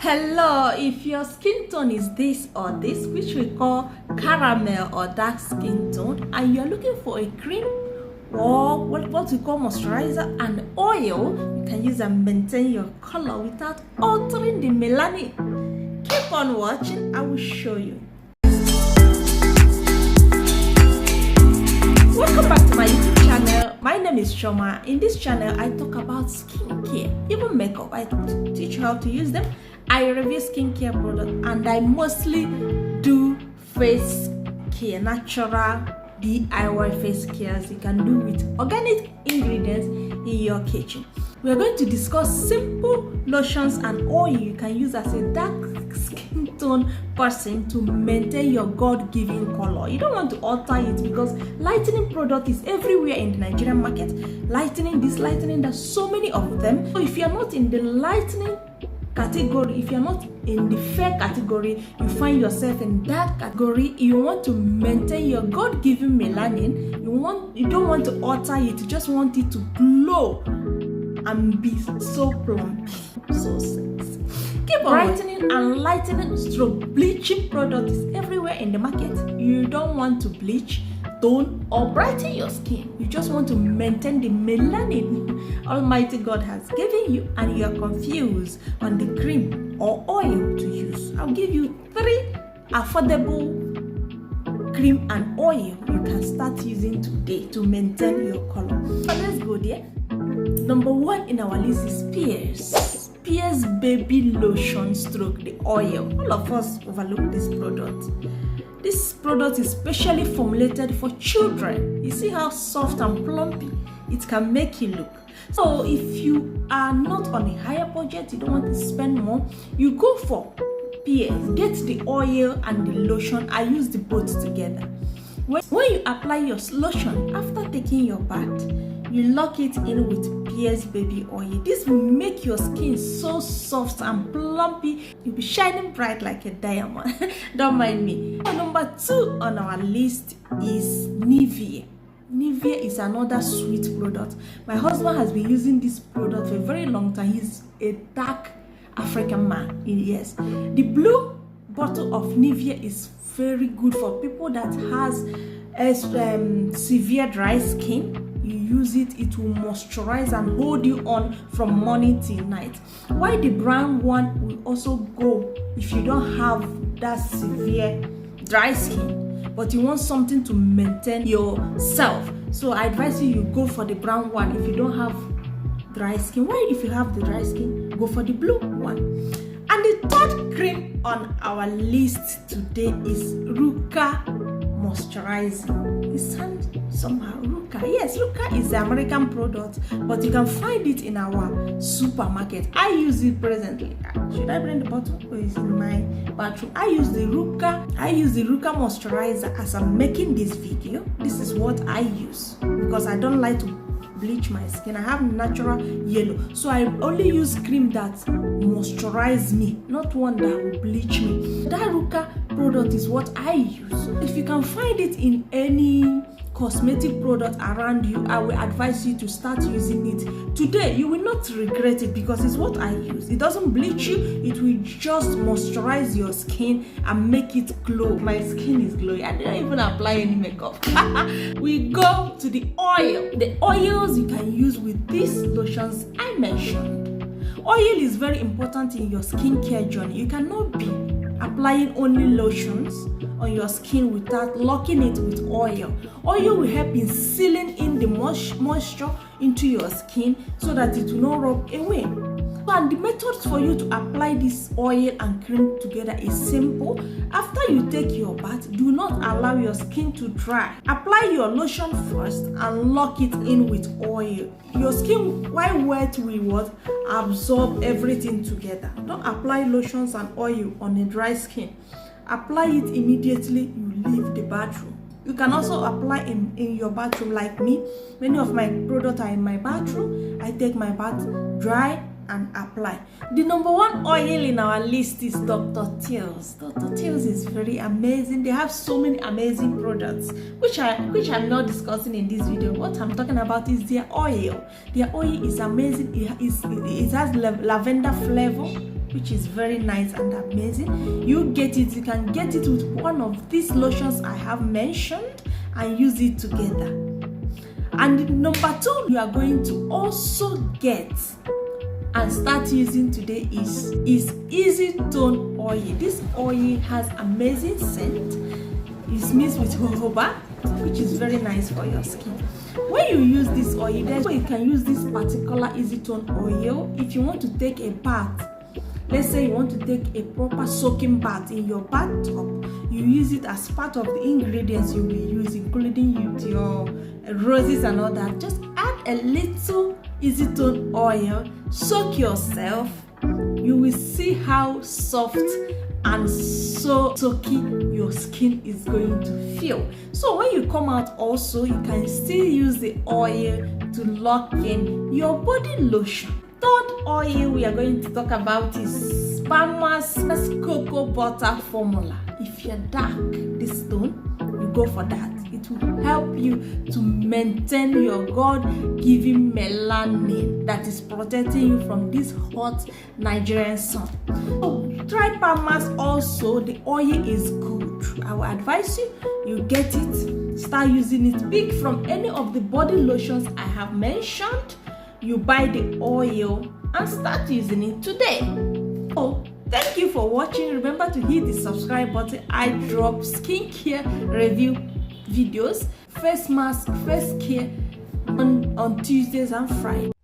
Hello, if your skin tone is this or this, which we call caramel or dark skin tone, and you're looking for a cream or what we call moisturizer and oil, you can use and maintain your color without altering the melanin. Keep on watching, I will show you. Welcome back to my YouTube channel. My name is Shoma. In this channel, I talk about skincare, even makeup. I teach you how to use them. I review skincare products, and I mostly do face care, natural DIY face cares you can do with organic ingredients in your kitchen. We are going to discuss simple lotions and oil you can use as a dark skin tone person to maintain your God-given color. You don't want to alter it because lightening product is everywhere in the Nigerian market. Lightening this, lightening that, so many of them. So if you are not in the lightening category, if you're not in the fair category, you find yourself in that category, you want to maintain your God-given melanin, you don't want to alter it, you just want it to glow and be so plump, so sexy. Keep on brightening and lightening stroke bleaching product is everywhere in the market. You don't want to bleach, tone or brighten your skin. You just want to maintain the melanin Almighty God has given you, and you are confused on the cream or oil to use. I'll give you 3 affordable cream and oil you can start using today to maintain your color. So let's go there. Number 1 in our list is Teals baby lotion stroke the oil. All of us overlook this product. This product is specially formulated for children. You see how soft and plumpy it can make you look. So if you are not on a higher budget, you don't want to spend more, you go for Teals. Get the oil and the lotion. I use the both together. When you apply your lotion after taking your bath, you lock it in with Teals baby oil. This will make your skin so soft and plumpy. You'll be shining bright like a diamond. Don't mind me. Number 2 on our list is Nivea. Nivea is another sweet product. My husband has been using this product for a very long time. He's a dark African man. Yes. The blue bottle of Nivea is very good for people that has severe dry skin. You use it, it will moisturize and hold you on from morning till night. While the brown one will also go if you don't have that severe dry skin, but you want something to maintain yourself. So I advise you go for the brown one if you don't have dry skin. Why, if you have the dry skin, go for the blue one. And the 3rd cream on our list today is Ruka moisturizing. It sounds somehow Ruka. Yes, Ruka is the American product, but you can find it in our supermarket. I use it presently. Should I bring the bottle or is it in my bathroom? I use the Ruka moisturizer as I'm making this video. This is what I use because I don't like to bleach my skin. I have natural yellow, so I only use cream that moisturize me, not one that will bleach me. That Ruka product is what I use. If you can find it in any cosmetic product around you, I will advise you to start using it today. You will not regret it because it's what I use. It doesn't bleach you, it will just moisturize your skin and make it glow. My skin is glowing. I didn't even apply any makeup. We go to the oil. The oils you can use with these lotions I mentioned. Oil is very important in your skincare journey. You cannot be applying only lotions on your skin without locking it with oil. Oil will help in sealing in the moisture into your skin so that it will not rub away. And the method for you to apply this oil and cream together is simple. After you take your bath, do not allow your skin to dry. Apply your lotion first and lock it in with oil. Your skin, while wet, will absorb everything together. Don't apply lotions and oil on a dry skin. Apply it immediately you leave the bathroom. You can also apply in your bathroom like me. Many of my products are in my bathroom. I take my bath, dry, and apply. The number 1 oil in our list is Dr. Teals. Dr. Teals is very amazing. They have so many amazing products, which I'm not discussing in this video. What I'm talking about is their oil. Their oil is amazing. It has lavender flavor, which is very nice and amazing. You get it, you can get it with one of these lotions I have mentioned and use it together. And number 2 you are going to also get and start using today is Easytone oil. This oil has amazing scent. It's mixed with jojoba, which is very nice for your skin. When you use this oil, you can use this particular Easytone oil if you want to take a bath. Let's say you want to take a proper soaking bath in your bathtub. You use it as part of the ingredients you will use, including your roses and all that. Just add a little Easytone oil, soak yourself. You will see how soft and so soaky your skin is going to feel. So when you come out also, you can still use the oil to lock in your body lotion. Third oil we are going to talk about is Palmer's cocoa butter formula. If you're dark this tone, you go for that. It will help you to maintain your God-given melanin that is protecting you from this hot Nigerian sun. So try Palmer's also. The oil is good. I will advise you get it, start using it. Pick from any of the body lotions I have mentioned. You buy the oil and start using it today. Oh, thank you for watching. Remember to hit the subscribe button. I drop skincare review videos, face mask, face care on Tuesdays and Fridays.